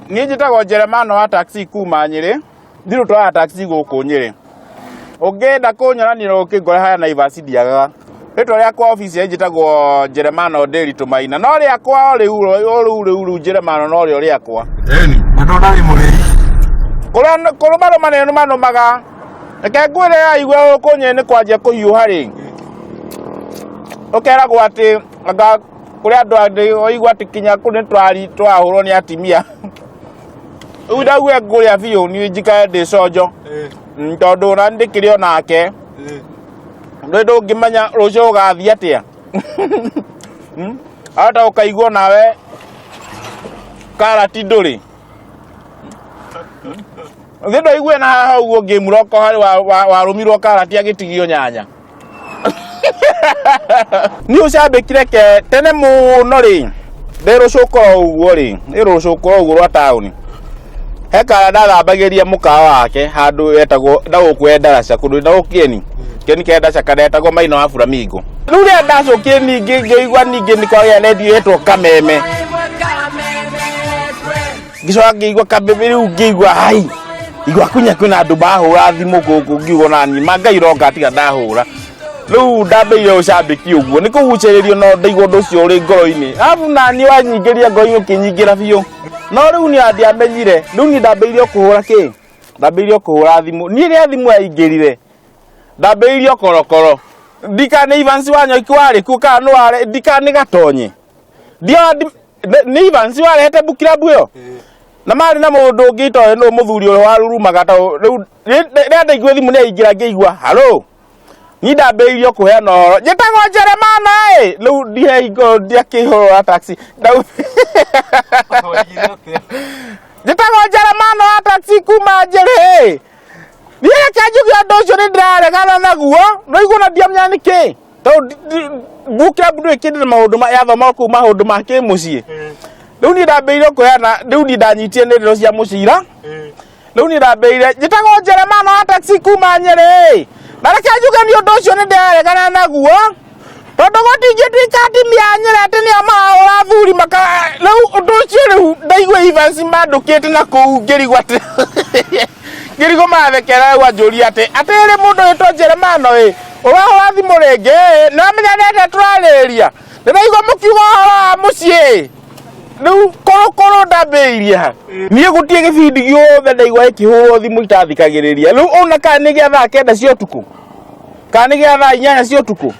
Niĩ njĩtagwo Jeremano wa taxi kuma Nyĩrĩ. Ndirũ twa taxi gũkũ Nyĩrĩ. Ũngĩenda kũnyoranĩra ũkĩngore haya Naivas ndiagaga. Rĩtwa rĩakwa ofisi njĩtagwo Jeremano Ndĩritũ Maina. No rĩakwa rĩu Jeremano no rĩo rĩakwa. Eni, matona nĩ mũrĩi. Kũrũmarũma nĩ manomaga. Reke ngwĩre aigua ũkũnyĩ nĩ kwanjia kũhiũha rĩ. Ũkeragwo atĩ anga kũrĩa andũ oigua atĩ kinya kũrĩ twahũrwo nĩ atimia. Udague ngũrĩa biũ niĩ njikae ndĩconjo. Tondũ na ndĩkĩrĩ onake. Ndũ ngĩmenya rũciũ ũgathiĩ atĩa. Hata ũkaigua nawe karati ndũrĩ. Ngĩndo igue na haha ũguo ngĩmuroko harĩ warũmirwo karati agĩtigio nyanya. Ni ũcambĩkire ke tene mũno rĩ. Ndĩrũcũkũro ũguo rĩ. Ndĩrũcũkũro ũguo rwa taũni. Heka ndathambagĩria mũkawa wake handũ etagwo ndagũkwe Ndaraca kũndũ ndagũkieni. Kĩoni kĩa Ndaraca karetagwo Maina wa Flamingo. Rĩu rĩa ndacũkie ningĩ ngĩigua ningĩ nĩ kwagĩa redio yetwo Kameme. Ngĩcoka ngĩigua Kameme rĩu ngĩigua hai. Igua kunya kwĩna andũ mahũra thimũ gũkũ ngiugo nani Mangai roga atiga ndahũra. Rĩu ndambĩire ũcambĩki ũguo nĩ kũgucĩrĩrio no ndaigua ũndũ ũcio ũrĩ ngoro-inĩ. Arabu nani wanyingĩria ngoro-inĩ ũkĩnyingĩra biũ. No rĩu nĩ andiamenyire rĩu nĩ ndambĩire kũhũra kĩ ndambĩire kũhũra thimũ niĩ rĩa thimũ yaingĩrire ndambĩire korokoro ndikane Evans Wanyoiki warĩ ku kana no ware ndikane gatonye ndio nĩ Evans warehete bukilabu ĩyo na marĩ na mũndũ ũngĩ itoĩ no mũthuri ũrĩa warurumaga rĩu rĩa ndaigua thimũ nĩ yaingĩra ngĩigua halo ni ndambĩire kũheana ũhoro njĩtagwo Jeremano rĩu ndihengo ndiakĩhũra taxi njĩtagwo Jeremano wa taxi kuma Nyĩrĩ niĩ kĩanjugia ũndũ ũcio nĩ ndĩraregana naguo no iguna ndiamenya nĩkĩ tondũ bukilabu ndĩkĩndĩ maũndũ yathoma kũu maũndũ ma kĩmũciĩ rĩu niĩ ndambĩire kũheana rĩu niĩ ndanyitie nĩ ndĩro cia mũcira rĩu niĩ ndambĩire njĩtagwo Jeremano wa taxi kuma Nyĩrĩ na reke njuge nĩ ũndũ ũcio nĩ ndĩraregana naguo tondũ gũtingĩtuĩka atimia a Nyĩrĩ atĩ nĩo mahũra athuri rĩu ũndũ ũcio rĩu ndaigua Evans mandũkĩte na kũu ngĩrigwo atĩ ngĩrigwo mathekera wanjũria atĩ rĩ mũndũ wĩtwo Jeremano ũrahũra thimũ rĩngĩ nĩwamenya nĩ tũrarĩria ndĩraigua mũkiuga ũhoro wa mũciĩ rĩu korokoro ndambĩirie ha niĩ gũtirĩ gĩbindi gĩothe ndaigua gĩkĩhũrwo thimũ itathikagĩrĩria rĩu ona kana nĩ gĩa thaa 9 cia ũtukũ kana nĩ gĩa thaa 8 cia ũtukũ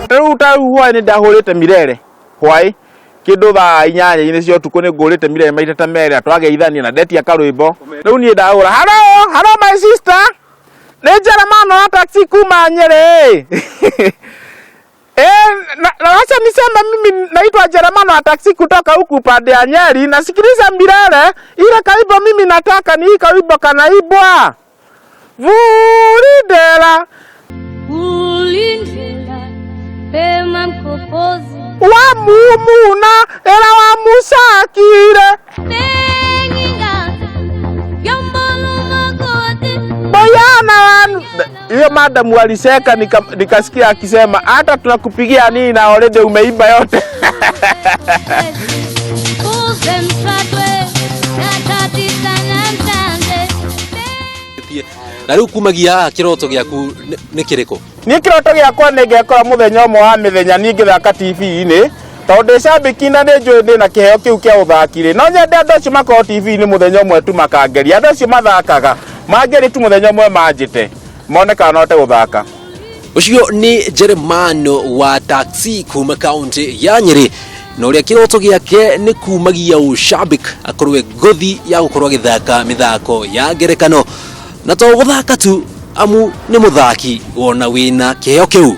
rĩu ta hwaĩ nĩ ndahũrĩte Mirere hwaĩ kĩndũ thaa 8 cia ũtukũ nĩ ngũrĩte Mirere maita ta merĩ twageithania na ndetia karwĩmbo rĩu niĩ ndahũra hello my sister nĩ Jeremano wa taxi kuma Nyĩrĩ na wacha niseme mimi naitwa Jeremano wa taxi kutoka huku pande ya Nyeri na sikiliza Mirere ile kaibo mimi nataka ni kaibo kanaibwa Vulindela pema mkopozi wa mumuna era wa musakire bayana hiyo madam waliseka nikasikia akisema hata tunakupigia nini na already umeiba yote na rĩu kumagia kĩroto gĩaku nĩ kĩrĩkũ niĩ kĩroto gĩakwa nĩ ngĩakora mũthenya ũmwe wa mĩthenya niĩ ngĩthaka TV-inĩ tondũ ndĩcambĩki na nĩ njũĩ ndĩ na kĩheo kĩu kĩa ũthaki-rĩ no nyende andũ acio makorwo TV-inĩ mũthenya ũmwe tu makangeria andũ acio mathakaga mangeria tu mũthenya ũmwe manjĩte mone kana note gũthaka ũcio nĩ Jeremano wa taxi kuma kaunti ya Nyĩrĩ na ũrĩa kĩroto gĩake nĩ kumagia ũcambĩk akorwe ngothi ya gũkorwo agĩthaka mĩthako ya ngerekano na to gũthaka tu amu nĩ mũthaki wona wĩna kĩheo kĩu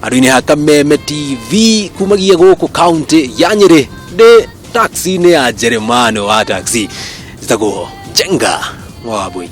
andũ-inĩ ha Kameme TV kumagia gũkũ kaunti ya Nyĩrĩ ndĩ taxi-inĩ ya Jeremano wa taxi zitagwo Jenga Mwabui.